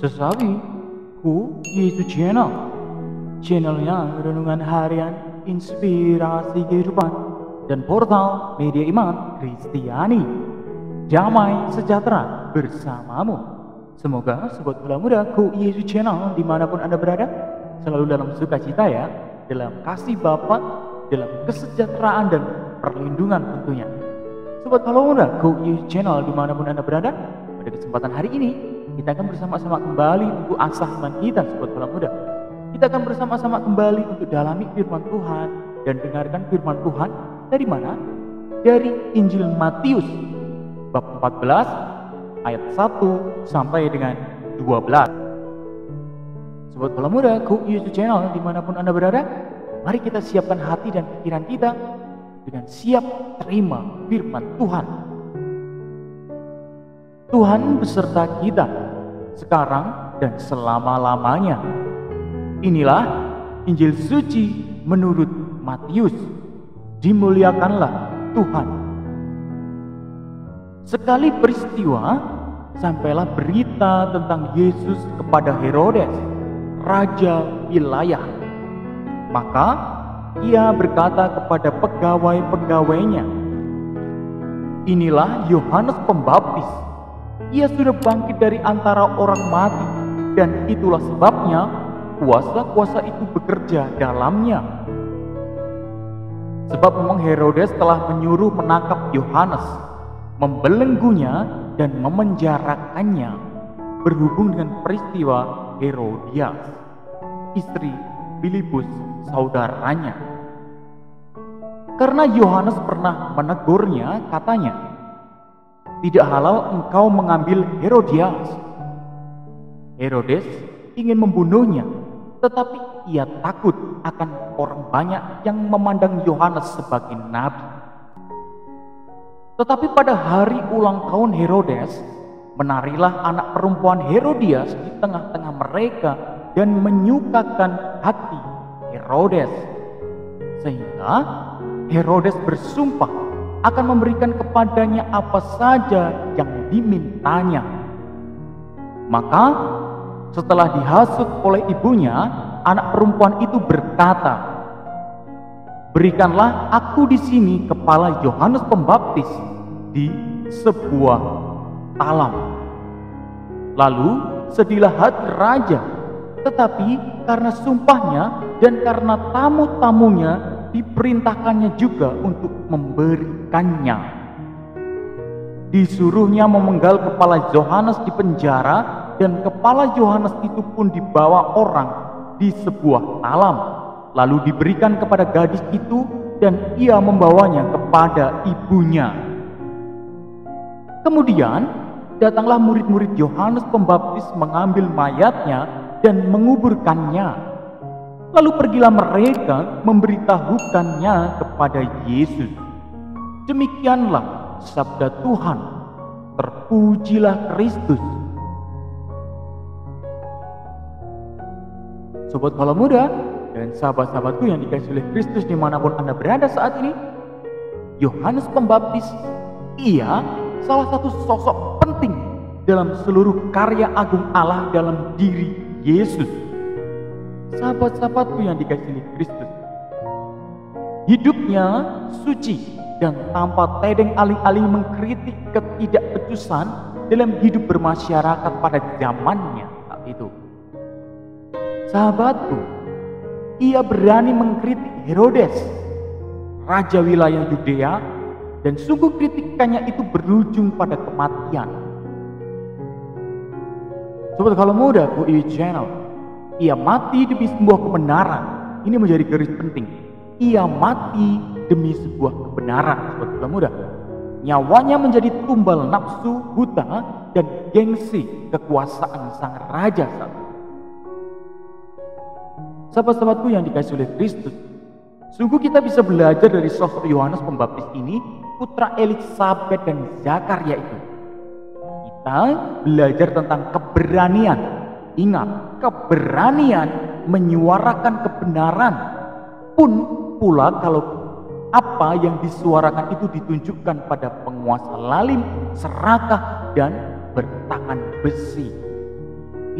Sesawi Ku Yesus Channelnya renungan harian, inspirasi kehidupan, dan portal media iman Kristiani. Damai sejahtera bersamamu. Semoga sobat bola muda Ku Yesus Channel dimanapun Anda berada selalu dalam sukacita ya, dalam kasih Bapa, dalam kesejahteraan dan perlindungan tentunya. Sobat bola muda Ku Yesus Channel dimanapun Anda berada, pada kesempatan hari ini kita akan bersama-sama kembali untuk asah iman kita, sobat bola muda. Kita akan bersama-sama kembali untuk dalami firman Tuhan dan dengarkan firman Tuhan dari mana? Dari Injil Matius bab 14 ayat 1 sampai dengan 12. Sobat bola muda Ku Yesus Channel dimanapun Anda berada, mari kita siapkan hati dan pikiran kita dengan siap terima firman Tuhan. Tuhan beserta kita sekarang dan selama-lamanya. Inilah Injil suci menurut Matius. Dimuliakanlah Tuhan. Sekali peristiwa, sampailah berita tentang Yesus kepada Herodes, raja wilayah. Maka ia berkata kepada pegawai-pegawainya, "Inilah Yohanes Pembaptis. Ia sudah bangkit dari antara orang mati, dan itulah sebabnya kuasa-kuasa itu bekerja dalamnya." Sebab memang Herodes telah menyuruh menangkap Yohanes, membelenggunya dan memenjarakannya berhubung dengan peristiwa Herodias, istri Filipus saudaranya. Karena Yohanes pernah menegurnya, katanya, "Tidak halal engkau mengambil Herodias." Herodes ingin membunuhnya, tetapi ia takut akan orang banyak yang memandang Yohanes sebagai nabi. Tetapi pada hari ulang tahun Herodes, menarilah anak perempuan Herodias di tengah-tengah mereka dan menyukakan hati Herodes, sehingga Herodes bersumpah akan memberikan kepadanya apa saja yang dimintanya. Maka setelah dihasut oleh ibunya, anak perempuan itu berkata, "Berikanlah aku di sini kepala Yohanes Pembaptis di sebuah talam." Lalu sedihlah hati raja, tetapi karena sumpahnya dan karena tamu-tamunya diperintahkannya juga untuk memberikannya. Disuruhnya memenggal kepala Yohanes di penjara, dan kepala Yohanes itu pun dibawa orang di sebuah talam, lalu diberikan kepada gadis itu, dan ia membawanya kepada ibunya. Kemudian datanglah murid-murid Yohanes Pembaptis mengambil mayatnya dan menguburkannya. Lalu pergilah mereka memberitahukannya kepada Yesus. Demikianlah sabda Tuhan. Terpujilah Kristus. Sobat bola muda dan sahabat-sahabatku yang dikasihi oleh Kristus dimanapun Anda berada saat ini, Yohanes Pembaptis, ia salah satu sosok penting dalam seluruh karya agung Allah dalam diri Yesus. Sahabat-sahabatku yang dikasihi oleh Kristus, hidupnya suci dan tanpa tedeng aling-aling mengkritik ketidakbecusan dalam hidup bermasyarakat pada zamannya saat itu. Sahabatku, ia berani mengkritik Herodes, raja wilayah Yudea, dan sungguh kritikannya itu berujung pada kematian. Sobat kalau muda Ku Yesus Channel, ia mati demi sebuah kebenaran. Ini menjadi garis penting. Ia mati demi sebuah kebenaran, sobat kalau muda. Nyawanya menjadi tumbal nafsu buta dan gengsi kekuasaan sang raja saat itu. Sahabat-sahabatku yang dikasihi oleh Kristus, sungguh kita bisa belajar dari sosok Yohanes Pembaptis ini, putra Elisabet dan Zakaria itu. Kita belajar tentang keberanian. Ingat, keberanian menyuarakan kebenaran. Pun pula kalau apa yang disuarakan itu ditunjukkan pada penguasa lalim, serakah, dan bertangan besi.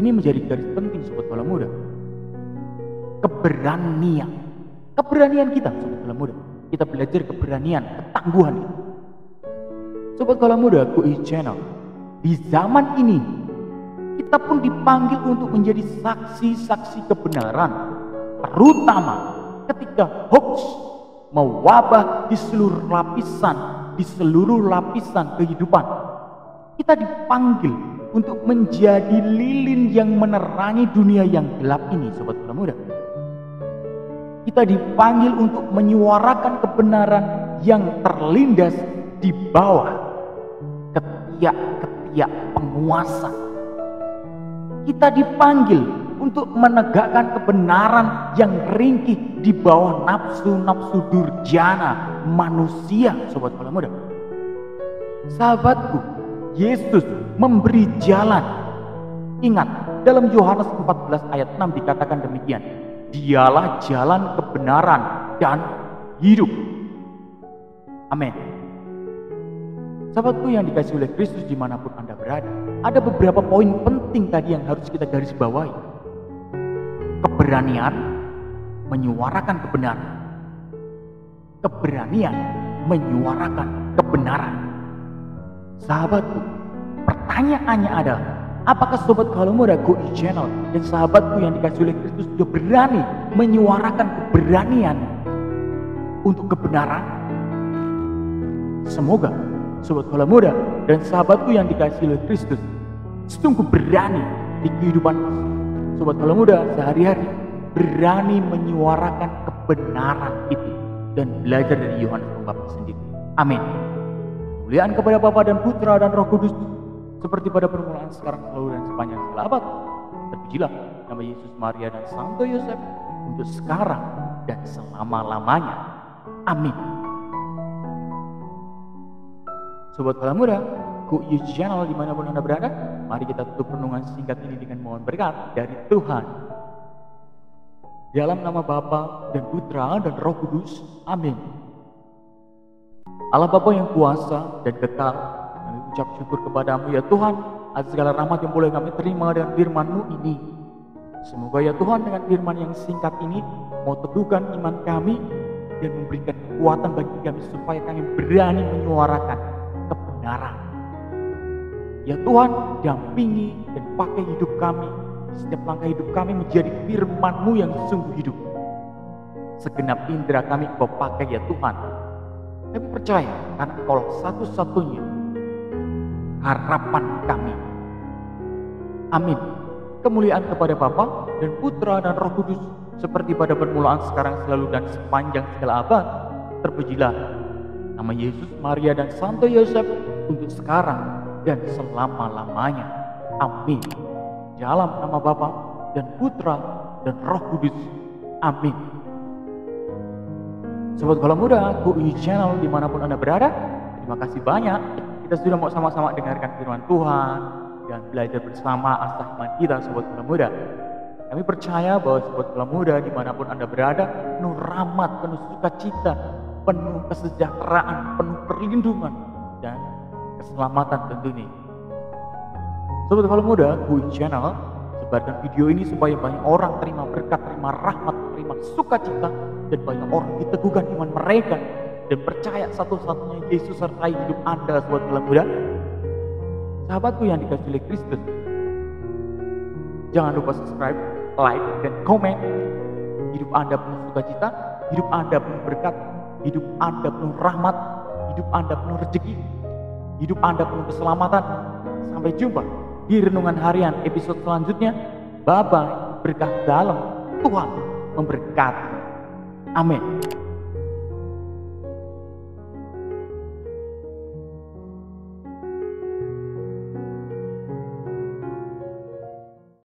Ini menjadi garis penting Sobat Bola Muda. Keberanian. Keberanian kita Sobat Bola Muda. Kita belajar keberanian, ketangguhan itu. Sobat Bola Muda, GOI Channel. Di zaman ini, kita pun dipanggil untuk menjadi saksi-saksi kebenaran. Terutama ketika hoax mewabah di seluruh lapisan kehidupan. Kita dipanggil untuk menjadi lilin yang menerangi dunia yang gelap ini, Sobat Bola Muda. Kita dipanggil untuk menyuarakan kebenaran yang terlindas di bawah ketiak-ketiak penguasa. Kita dipanggil untuk menegakkan kebenaran yang ringkih di bawah nafsu-nafsu durjana manusia, Sobat Bola Muda. Sahabatku, Yesus memberi jalan. Ingat, dalam Yohanes 14 ayat 6 dikatakan demikian. Dialah jalan kebenaran dan hidup. Amin. Sahabatku yang dikasihi oleh Kristus dimanapun Anda berada, ada beberapa poin penting tadi yang harus kita garis bawahi. Keberanian menyuarakan kebenaran. Keberanian menyuarakan kebenaran. Sahabatku, pertanyaannya adalah, apakah Sobat Bola Muda GOI Channel dan sahabatku yang dikasihi oleh Kristus sudah berani menyuarakan keberanian untuk kebenaran? Semoga Sobat Bola Muda dan sahabatku yang dikasihi oleh Kristus sungguh berani di kehidupan Sobat Bola Muda sehari-hari, berani menyuarakan kebenaran itu dan belajar dari Yohanes Pembaptis sendiri. Amin. Kemuliaan kepada Bapa dan Putra dan Roh Kudus, seperti pada permulaan, sekarang, selalu, dan sepanjang segala abad. Terpujilah nama Yesus, Maria, dan Santo Yosef untuk sekarang dan selama-lamanya. Amin. Sobat Bola Muda, GOI Channel dimanapun Anda berada, mari kita tutup renungan singkat ini dengan mohon berkat dari Tuhan. Dalam nama Bapa dan Putra dan Roh Kudus. Amin. Allah Bapa yang kuasa dan kekal, kami ucap syukur kepadamu ya Tuhan atas segala rahmat yang boleh kami terima dengan firman-Mu ini. Semoga ya Tuhan dengan firman yang singkat ini mau teguhkan iman kami dan memberikan kekuatan bagi kami supaya kami berani menyuarakan kebenaran. Ya Tuhan, dampingi dan pakai hidup kami, setiap langkah hidup kami menjadi firman-Mu yang sungguh hidup. Segenap indera kami Kau pakai ya Tuhan. Kami percaya karena Engkaulah satu-satunya harapan kami. Amin. Kemuliaan kepada Bapa dan Putra dan Roh Kudus, seperti pada permulaan, sekarang, selalu, dan sepanjang segala abad. Terpujilah nama Yesus, Maria, dan Santo Yosef untuk sekarang dan selama-lamanya. Amin. Dalam nama Bapa dan Putra dan Roh Kudus. Amin. Sobat Bola Muda, GOI Channel dimanapun Anda berada, terima kasih banyak. Kita sudah mau sama-sama dengarkan firman Tuhan dan belajar bersama asah iman kita, Sobat Bola Muda. Kami percaya bahwa Sobat Bola Muda dimanapun Anda berada, penuh rahmat, penuh sukacita, penuh kesejahteraan, penuh perlindungan dan keselamatan tentunya. Sobat Bola Muda, GOI Channel, sebarkan video ini supaya banyak orang terima berkat, terima rahmat, terima sukacita, dan banyak orang diteguhkan iman mereka dan percaya satu-satunya Yesus sertai hidup Anda, Sobat Bola Muda. Sahabatku yang dikasihi oleh Kristus, jangan lupa subscribe, like, dan komen. Hidup Anda penuh sukacita, hidup Anda penuh berkat, hidup Anda penuh rahmat, hidup Anda penuh rezeki, hidup Anda penuh keselamatan. Sampai jumpa di renungan harian episode selanjutnya. Bye-bye, berkah dalam Tuhan memberkati. Amin.